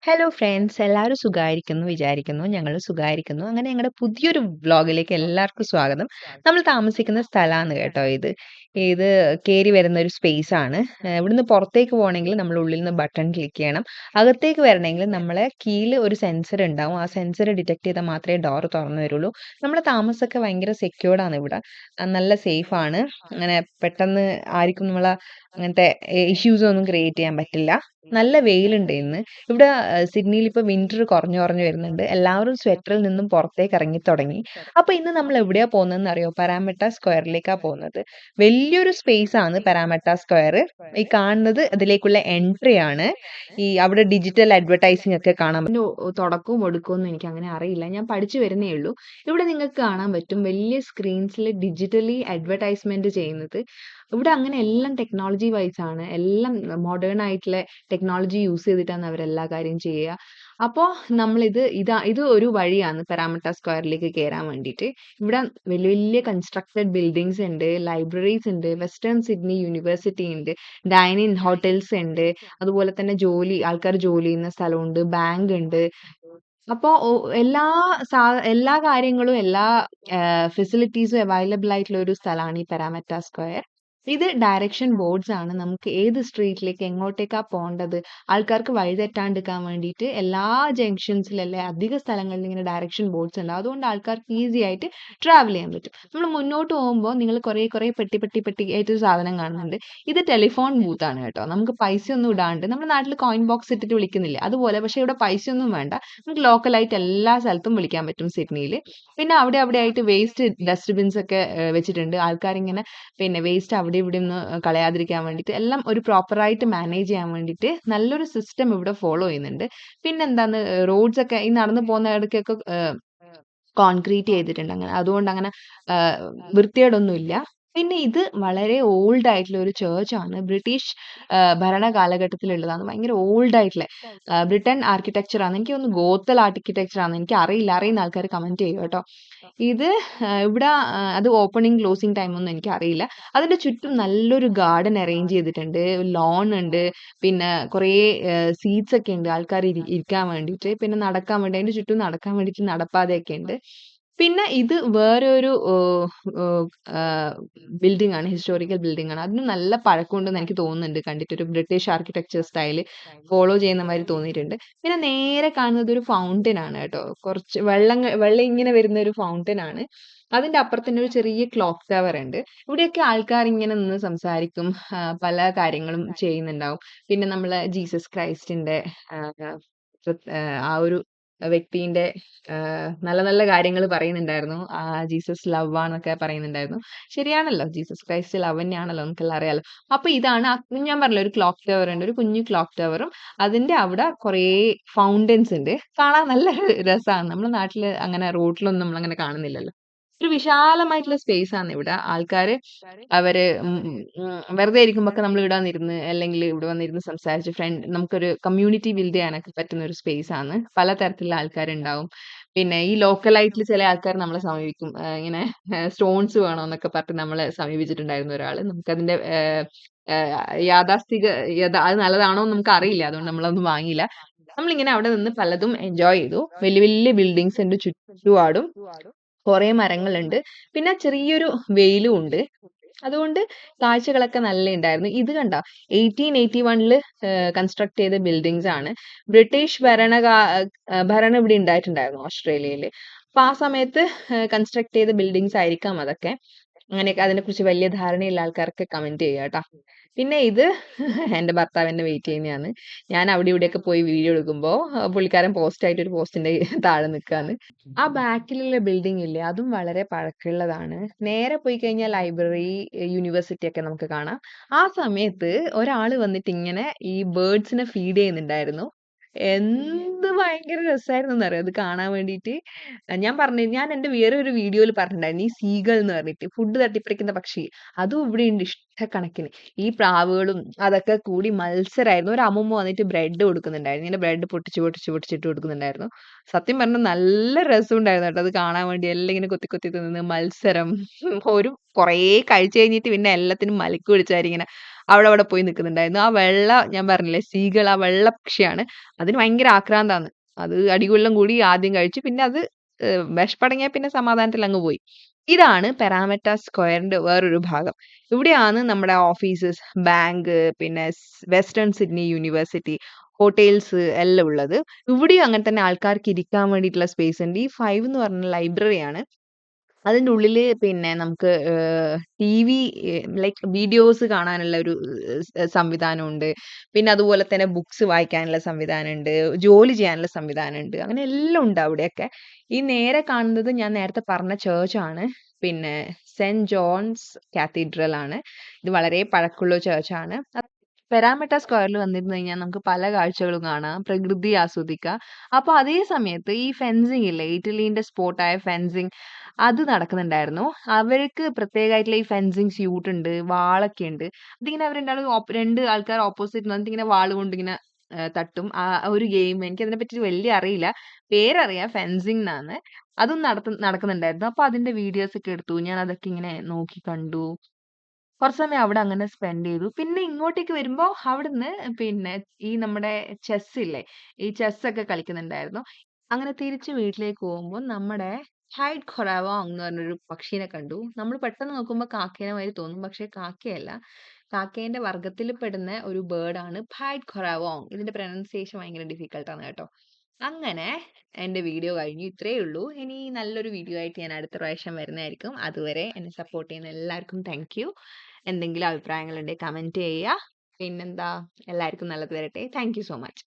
Hello friends, എല്ലാവരും സുഖായിരിക്കുന്നു വിചാരിക്കുന്നു. ഞങ്ങളും സുഖായിരിക്കുന്നു. അങ്ങനെ ഞങ്ങളുടെ പുതിയൊരു വ്ലോഗിലേക്ക് എല്ലാവർക്കും സ്വാഗതം. നമ്മൾ താമസിക്കുന്ന സ്ഥലമാണ് കേട്ടോ ഇത്. ഇത് കേറി വരുന്ന ഒരു സ്പേസ് ആണ്. ഇവിടുന്ന് പുറത്തേക്ക് പോകണമെങ്കിൽ നമ്മൾ ഉള്ളിൽ നിന്ന് ബട്ടൺ ക്ലിക്ക് ചെയ്യണം. അകത്തേക്ക് വരണമെങ്കിൽ നമ്മളെ കീഴിൽ ഒരു സെൻസർ ഉണ്ടാവും. ആ സെൻസർ ഡിറ്റക്ട് ചെയ്താൽ മാത്രമേ ഡോർ തുറന്നു വരുള്ളൂ. നമ്മുടെ താമസമൊക്കെ ഭയങ്കര സെക്യൂർഡ് ആണ് ഇവിടെ. നല്ല സേഫ് ആണ്. അങ്ങനെ പെട്ടെന്ന് ആർക്കും നമ്മളെ അങ്ങനത്തെ ഇഷ്യൂസ് ഒന്നും ക്രിയേറ്റ് ചെയ്യാൻ പറ്റില്ല. നല്ല വെയിലുണ്ട് ഇന്ന്. ഇവിടെ സിഡ്നിയിൽ ഇപ്പൊ വിന്റർ കുറഞ്ഞു കുറഞ്ഞു വരുന്നുണ്ട്. എല്ലാവരും സ്വെറ്ററിൽ നിന്നും പുറത്തേക്ക് ഇറങ്ങി തുടങ്ങി. അപ്പൊ ഇന്ന് നമ്മൾ എവിടെയാ പോകുന്നതെന്ന് അറിയോ? പരാമെട്ട സ്ക്വയറിലേക്കാ പോകുന്നത്. വലിയൊരു സ്പേസ് ആണ് പരാമെട്ട സ്ക്വയർ. ഈ കാണുന്നത് അതിലേക്കുള്ള എൻട്രി ആണ്. ഈ അവിടെ ഡിജിറ്റൽ അഡ്വർടൈസിംഗ് ഒക്കെ കാണാൻ പറ്റും. തുടക്കവും ഒടുക്കവും ഒന്നും എനിക്ക് അങ്ങനെ അറിയില്ല. ഞാൻ പഠിച്ചു വരുന്നേ ഉള്ളൂ. ഇവിടെ നിങ്ങൾക്ക് കാണാൻ പറ്റും വലിയ സ്ക്രീൻസിൽ ഡിജിറ്റലി അഡ്വർടൈസ്മെന്റ് ചെയ്യുന്നത്. ഇവിടെ അങ്ങനെ എല്ലാം ടെക്നോളജി വൈസ് ആണ്. എല്ലാം മോഡേൺ ആയിട്ടുള്ള ടെക്നോളജി യൂസ് ചെയ്തിട്ടാണ് അവരെല്ലാ കാര്യം ചെയ്യുക. അപ്പോൾ ഇത് ഒരു വഴിയാണ് പരാമട്ട സ്ക്വയറിലേക്ക് കയറാൻ വേണ്ടിയിട്ട്. ഇവിടെ വലിയ വലിയ കൺസ്ട്രക്റ്റഡ് ബിൽഡിങ്സ് ഉണ്ട്, ലൈബ്രറീസ് ഉണ്ട്, വെസ്റ്റേൺ സിഡ്നി യൂണിവേഴ്സിറ്റി ഉണ്ട്, ഡൈനിങ് ഹോട്ടൽസ് ഉണ്ട്, അതുപോലെ തന്നെ ആൾക്കാർ ജോലി ചെയ്യുന്ന സ്ഥലമുണ്ട്, ബാങ്ക് ഉണ്ട്. അപ്പോൾ എല്ലാ കാര്യങ്ങളും എല്ലാ ഫെസിലിറ്റീസും അവൈലബിൾ ആയിട്ടുള്ള ഒരു സ്ഥലമാണ് ഈ പരാമറ്റ സ്ക്വയർ. ഇത് ഡയറക്ഷൻ ബോർഡ്സ് ആണ്. നമുക്ക് ഏത് സ്ട്രീറ്റിലേക്ക് എങ്ങോട്ടേക്കാ പോകേണ്ടത്, ആൾക്കാർക്ക് വഴി തെറ്റാണ്ടിരിക്കാൻ വേണ്ടിയിട്ട് എല്ലാ ജംഗ്ഷൻസിലല്ലേ അധിക സ്ഥലങ്ങളിൽ ഇങ്ങനെ ഡയറക്ഷൻ ബോർഡ്സ് ഉണ്ട്. അതുകൊണ്ട് ആൾക്കാർക്ക് ഈസി ആയിട്ട് ട്രാവൽ ചെയ്യാൻ പറ്റും. നമ്മൾ മുന്നോട്ട് പോകുമ്പോൾ നിങ്ങൾ കുറേ പെട്ടി ആയിട്ട് സാധനം കാണുന്നുണ്ട്. ഇത് ടെലിഫോൺ ബൂത്ത് ആണ് കേട്ടോ. നമുക്ക് പൈസ ഒന്നും ഇടാണ്ട് നമ്മുടെ നാട്ടിൽ കോയിൻ ബോക്സ് ഇട്ടിട്ട് വിളിക്കുന്നില്ലേ അതുപോലെ, പക്ഷെ ഇവിടെ പൈസ ഒന്നും വേണ്ട. നമുക്ക് ലോക്കലായിട്ട് എല്ലാ സ്ഥലത്തും വിളിക്കാൻ പറ്റും സിഡ്നിയിൽ. പിന്നെ അവിടെ ആയിട്ട് വേസ്റ്റ് ഡസ്റ്റ്ബിൻസ് ഒക്കെ വെച്ചിട്ടുണ്ട്. ആൾക്കാരിങ്ങനെ പിന്നെ വേസ്റ്റ് അവിടെ ഇവിടെ ഒന്ന് കളയാതിരിക്കാൻ വേണ്ടിയിട്ട് എല്ലാം ഒരു പ്രോപ്പറായിട്ട് മാനേജ് ചെയ്യാൻ വേണ്ടിയിട്ട് നല്ലൊരു സിസ്റ്റം ഇവിടെ ഫോളോ ചെയ്യുന്നുണ്ട്. പിന്നെന്താന്ന് റോഡ്സ് ഒക്കെ ഈ നടന്നു പോകുന്ന ഇടയ്ക്കൊക്കെ കോൺക്രീറ്റ് ചെയ്തിട്ടുണ്ട്. അതുകൊണ്ട് അങ്ങനെ വൃത്തികേടൊന്നും ഇല്ല. പിന്നെ ഇത് വളരെ ഓൾഡ് ആയിട്ടുള്ള ഒരു ചേർച്ച് ആണ്. ബ്രിട്ടീഷ് ഭരണ കാലഘട്ടത്തിലുള്ളതാണ്. ഭയങ്കര ഓൾഡ് ആയിട്ടുള്ള ബ്രിട്ടൻ ആർക്കിടെക്ചർ ആണ്. എനിക്ക് തോന്നുന്നു ഗോത്തൽ ആർക്കിടെക്ചർ ആണ്. എനിക്ക് അറിയില്ല. അറിയുന്ന ആൾക്കാർ കമന്റ് ചെയ്യും കേട്ടോ. ഇത് ഇവിടെ അത് ഓപ്പണിംഗ് ക്ലോസിംഗ് ടൈം ഒന്നും എനിക്ക് അറിയില്ല. അതിന്റെ ചുറ്റും നല്ലൊരു ഗാർഡൻ അറേഞ്ച് ചെയ്തിട്ടുണ്ട്. ലോൺ ഉണ്ട്. പിന്നെ കുറേ സീറ്റ്സ് ഒക്കെ ഉണ്ട് ആൾക്കാർ ഇരിക്കാൻ വേണ്ടിയിട്ട്. പിന്നെ നടക്കാൻ വേണ്ടി അതിന്റെ ചുറ്റും നടക്കാൻ വേണ്ടിയിട്ട് നടപ്പാതയൊക്കെ ഉണ്ട്. പിന്നെ ഇത് വേറൊരു ബിൽഡിംഗ് ആണ്. ഹിസ്റ്റോറിക്കൽ ബിൽഡിംഗ് ആണ്. അതിന് നല്ല പഴക്കമുണ്ടെന്ന് എനിക്ക് തോന്നുന്നുണ്ട് കണ്ടിട്ട്. ഒരു ബ്രിട്ടീഷ് ആർക്കിടെക്ചർ സ്റ്റൈല് ഫോളോ ചെയ്യുന്ന മാതിരി തോന്നിയിട്ടുണ്ട്. പിന്നെ നേരെ കാണുന്നത് ഒരു ഫൗണ്ടൻ ആണ് കേട്ടോ. കുറച്ച് വെള്ളം ഇങ്ങനെ വരുന്ന ഒരു ഫൗണ്ടൻ ആണ്. അതിന്റെ അപ്പുറത്ത് തന്നെ ഒരു ചെറിയ ക്ലോക്ക് ടവർ ഉണ്ട്. ഇവിടെയൊക്കെ ആൾക്കാർ ഇങ്ങനെ നിന്ന് സംസാരിക്കും. പല കാര്യങ്ങളും ചെയ്യുന്നുണ്ടാവും. പിന്നെ നമ്മളെ ജീസസ് ക്രൈസ്റ്റിന്റെ ആ ഒരു വ്യക്തിന്റെ നല്ല നല്ല കാര്യങ്ങൾ പറയുന്നുണ്ടായിരുന്നു. ജീസസ് ലവ് ആന്നൊക്കെ പറയുന്നുണ്ടായിരുന്നു. ശരിയാണല്ലോ, ജീസസ് ക്രൈസ്റ്റ് ലവ് തന്നെയാണല്ലോ, നമുക്കെല്ലാം അറിയാലോ. അപ്പൊ ഇതാണ് ഞാൻ പറഞ്ഞില്ലേ, ഒരു ക്ലോക്ക് ടവർ ഉണ്ട്, ഒരു കുഞ്ഞു ക്ലോക്ക് ടവറും അതിന്റെ അവിടെ കുറേ ഫൗണ്ടൻസ് ഉണ്ട്. കാണാൻ നല്ല രസമാണ്. നമ്മുടെ നാട്ടില് അങ്ങനെ റോഡിലൊന്നും നമ്മൾ അങ്ങനെ കാണുന്നില്ലല്ലോ. ഒരു വിശാലമായിട്ടുള്ള സ്പേസ് ആണ് ഇവിടെ. ആൾക്കാര് അവര് വെറുതെ ഇരിക്കുമ്പോഴൊക്കെ നമ്മൾ ഇവിടെ വന്നിരുന്ന് അല്ലെങ്കിൽ ഇവിടെ വന്നിരുന്ന് സംസാരിച്ച് നമുക്കൊരു കമ്മ്യൂണിറ്റി ബിൽഡ് ചെയ്യാനൊക്കെ പറ്റുന്ന ഒരു സ്പേസ് ആണ്. പലതരത്തിലുള്ള ആൾക്കാരുണ്ടാവും. പിന്നെ ഈ ലോക്കലായിട്ടുള്ള ചില ആൾക്കാർ നമ്മളെ സമീപിക്കും. ഇങ്ങനെ സ്റ്റോൺസ് വേണോന്നൊക്കെ പറഞ്ഞിട്ട് നമ്മളെ സമീപിച്ചിട്ടുണ്ടായിരുന്നു ഒരാള്. നമുക്കതിന്റെ യാഥാസ്ഥിക അത് നല്ലതാണോ എന്ന് നമുക്ക് അറിയില്ല. അതുകൊണ്ട് നമ്മളതൊന്നും വാങ്ങിയില്ല. നമ്മളിങ്ങനെ അവിടെ നിന്ന് പലതും എൻജോയ് ചെയ്തു. വലിയ വലിയ ബിൽഡിങ്സ് ഉണ്ട് ചുറ്റുപാടും. കുറേ മരങ്ങളുണ്ട്. പിന്നെ ചെറിയൊരു വെയിലും ഉണ്ട്. അതുകൊണ്ട് കാഴ്ചകളൊക്കെ നല്ല ഉണ്ടായിരുന്നു. ഇത് കണ്ടോ, 1881 കൺസ്ട്രക്ട് ചെയ്ത ബിൽഡിങ്സ് ആണ്. ബ്രിട്ടീഷ് ഭരണം ഇവിടെ ഉണ്ടായിട്ടുണ്ടായിരുന്നു ഓസ്ട്രേലിയയിൽ. അപ്പൊ ആ സമയത്ത് കൺസ്ട്രക്ട് ചെയ്ത ബിൽഡിങ്സ് ആയിരിക്കാം അതൊക്കെ. അങ്ങനെയൊക്കെ അതിനെക്കുറിച്ച് വലിയ ധാരണയുള്ള ആൾക്കാർക്ക് കമന്റ് ചെയ്യുക കേട്ടോ. പിന്നെ ഇത് എന്റെ ഭർത്താവ് എന്നെ വെയിറ്റ് ചെയ്യുന്നതാണ്. ഞാൻ അവിടെ ഇവിടെയൊക്കെ പോയി വീഡിയോ എടുക്കുമ്പോൾ പുള്ളിക്കാരൻ പോസ്റ്റ് ആയിട്ട് ഒരു പോസ്റ്റിന്റെ താഴെ നിൽക്കാന്ന്. ആ ബാക്കിലുള്ള ബിൽഡിംഗ് ഇല്ലേ, അതും വളരെ പഴക്കമുള്ളതാണ്. നേരെ പോയി കഴിഞ്ഞാൽ ലൈബ്രറി, യൂണിവേഴ്സിറ്റി ഒക്കെ നമുക്ക് കാണാം. ആ സമയത്ത് ഒരാള് വന്നിട്ട് ഇങ്ങനെ ഈ ബേർഡ്സിനെ ഫീഡ് ചെയ്യുന്നുണ്ടായിരുന്നു. എന്ത് ഭയങ്കര രസമായിരുന്നെന്നറിയോ അത് കാണാൻ വേണ്ടിയിട്ട്. ഞാൻ എന്റെ വേറെ ഒരു വീഡിയോയിൽ പറഞ്ഞിട്ടുണ്ടായിരുന്നു, ഈ സീഗൾ എന്ന് പറഞ്ഞിട്ട് ഫുഡ് തട്ടിപ്പറിക്കുന്ന പക്ഷി. അതും ഇവിടെ ഉണ്ട് ഇഷ്ടക്കണക്കിന്. ഈ പ്രാവുകളും അതൊക്കെ കൂടി മത്സരമായിരുന്നു. ഒരു അമ്മൂമ്മ വന്നിട്ട് ബ്രെഡ് കൊടുക്കുന്നുണ്ടായിരുന്നു. ഇങ്ങനെ ബ്രെഡ് പൊട്ടിച്ചിട്ട് കൊടുക്കുന്നുണ്ടായിരുന്നു. സത്യം പറഞ്ഞാൽ നല്ല രസമുണ്ടായിരുന്നു കേട്ടോ അത് കാണാൻ വേണ്ടി. എല്ലാം ഇങ്ങനെ കൊത്തി കൊത്തി തിന്ന് മത്സരം. കുറേ കഴിച്ചു കഴിഞ്ഞിട്ട് പിന്നെ എല്ലാത്തിനും മലക്ക് പിടിച്ചായിരിക്കും ഇങ്ങനെ അവിടെ പോയി നിൽക്കുന്നുണ്ടായിരുന്നു. ആ വെള്ള ഞാൻ പറഞ്ഞില്ലേ ആ വെള്ള പക്ഷിയാണ്. അതിന് ഭയങ്കര ആക്രാന്താണ്. അത് അടികൊല്ലം കൂടി ആദ്യം കഴിച്ചു. പിന്നെ അത് വിശപ്പടങ്ങിയാൽ പിന്നെ സമാധാനത്തിൽ അങ്ങ് പോയി. ഇതാണ് പെരാമെറ്റ സ്ക്വയറിന്റെ വേറൊരു ഭാഗം. ഇവിടെയാണ് നമ്മുടെ ഓഫീസസ്, ബാങ്ക്, പിന്നെ വെസ്റ്റേൺ സിഡ്നി യൂണിവേഴ്സിറ്റി, ഹോട്ടൽസ് എല്ലാം ഉള്ളത്. ഇവിടെയും അങ്ങനെ തന്നെ ആൾക്കാർക്ക് ഇരിക്കാൻ വേണ്ടിയിട്ടുള്ള സ്പേസ് ഉണ്ട്. ഈ 5 എന്ന് പറഞ്ഞ ലൈബ്രറിയാണ്. അതിന്റെ ഉള്ളില് പിന്നെ നമുക്ക് ടിവി ലൈക്ക് വീഡിയോസ് കാണാനുള്ള ഒരു സംവിധാനമുണ്ട്. പിന്നെ അതുപോലെ തന്നെ ബുക്സ് വായിക്കാനുള്ള സംവിധാനമുണ്ട്. ജോലി ചെയ്യാനുള്ള സംവിധാനമുണ്ട്. അങ്ങനെ എല്ലാം ഉണ്ട് അവിടെയൊക്കെ. ഈ നേരെ കാണുന്നത് ഞാൻ നേരത്തെ പറഞ്ഞ ചേർച്ചാണ്. പിന്നെ സെന്റ് ജോൺസ് കാത്തീഡ്രൽ ആണ്. ഇത് വളരെ പഴക്കമുള്ള ചേർച്ചാണ്. പെരാമെട്ട സ്ക്വയറിൽ വന്നിരുന്നു കഴിഞ്ഞാൽ നമുക്ക് പല കാഴ്ചകളും കാണാം. പ്രകൃതി ആസ്വദിക്കാം. അപ്പൊ അതേ സമയത്ത് ഈ ഫെൻസിങ് ഇല്ലേ, ഇറ്റലീന്റെ സ്പോർട്ടായ ഫെൻസിങ് അത് നടക്കുന്നുണ്ടായിരുന്നു. അവർക്ക് പ്രത്യേകമായിട്ടുള്ള ഈ ഫെൻസിങ് സ്യൂട്ട് ഉണ്ട്, വാളൊക്കെ ഉണ്ട്. അതിങ്ങനെ അവർ രണ്ടാളും 2 ആൾക്കാർ ഓപ്പോസിറ്റ് നിന്നിട്ട് ഇങ്ങനെ വാൾ കൊണ്ട് ഇങ്ങനെ തട്ടും. ആ ഒരു ഗെയിം. എനിക്കതിനെ പറ്റി വലിയ അറിയില്ല. പേരറിയാം ഫെൻസിങ് എന്നാണ്. അതും നടക്കുന്നുണ്ടായിരുന്നു. അപ്പൊ അതിന്റെ വീഡിയോസ് ഒക്കെ എടുത്തു. ഞാൻ അതൊക്കെ ഇങ്ങനെ നോക്കി കണ്ടു. കുറച്ച് സമയം അവിടെ അങ്ങനെ സ്പെൻഡ് ചെയ്തു. പിന്നെ ഇങ്ങോട്ടേക്ക് വരുമ്പോ അവിടുന്ന് പിന്നെ ഈ നമ്മുടെ ചെസ് ഇല്ലേ, ഈ ചെസ് ഒക്കെ കളിക്കുന്നുണ്ടായിരുന്നു. അങ്ങനെ തിരിച്ച് വീട്ടിലേക്ക് പോകുമ്പോ നമ്മുടെ ഹൈഡ് ഖൊറാവോങ് എന്ന് പറഞ്ഞൊരു പക്ഷീനെ കണ്ടു. നമ്മൾ പെട്ടെന്ന് നോക്കുമ്പോ കാക്കേനെ മാതിരി തോന്നും. പക്ഷെ കാക്കയല്ല. കാക്കേന്റെ വർഗ്ഗത്തിൽ പെടുന്ന ഒരു ബേർഡാണ് ഹൈഡ് ഖൊറാവോങ്. ഇതിന്റെ പ്രൊനൗൺസിയേഷൻ ഭയങ്കര ഡിഫിക്കൽട്ട് ആണ് കേട്ടോ. അങ്ങനെ എന്റെ വീഡിയോ കഴിഞ്ഞു. ഇത്രയേ ഉള്ളൂ. ഇനി നല്ലൊരു വീഡിയോ ആയിട്ട് ഞാൻ അടുത്ത പ്രാവശ്യം വരുന്നതായിരിക്കും. അതുവരെ എന്നെ സപ്പോർട്ട് ചെയ്യുന്ന എല്ലാവർക്കും താങ്ക് യു. എന്തെങ്കിലും അഭിപ്രായങ്ങളുണ്ടെങ്കിൽ കമന്റ് ചെയ്യുക. പിന്നെന്താ, എല്ലാവർക്കും നല്ലത് വരട്ടെ. Thank you so much.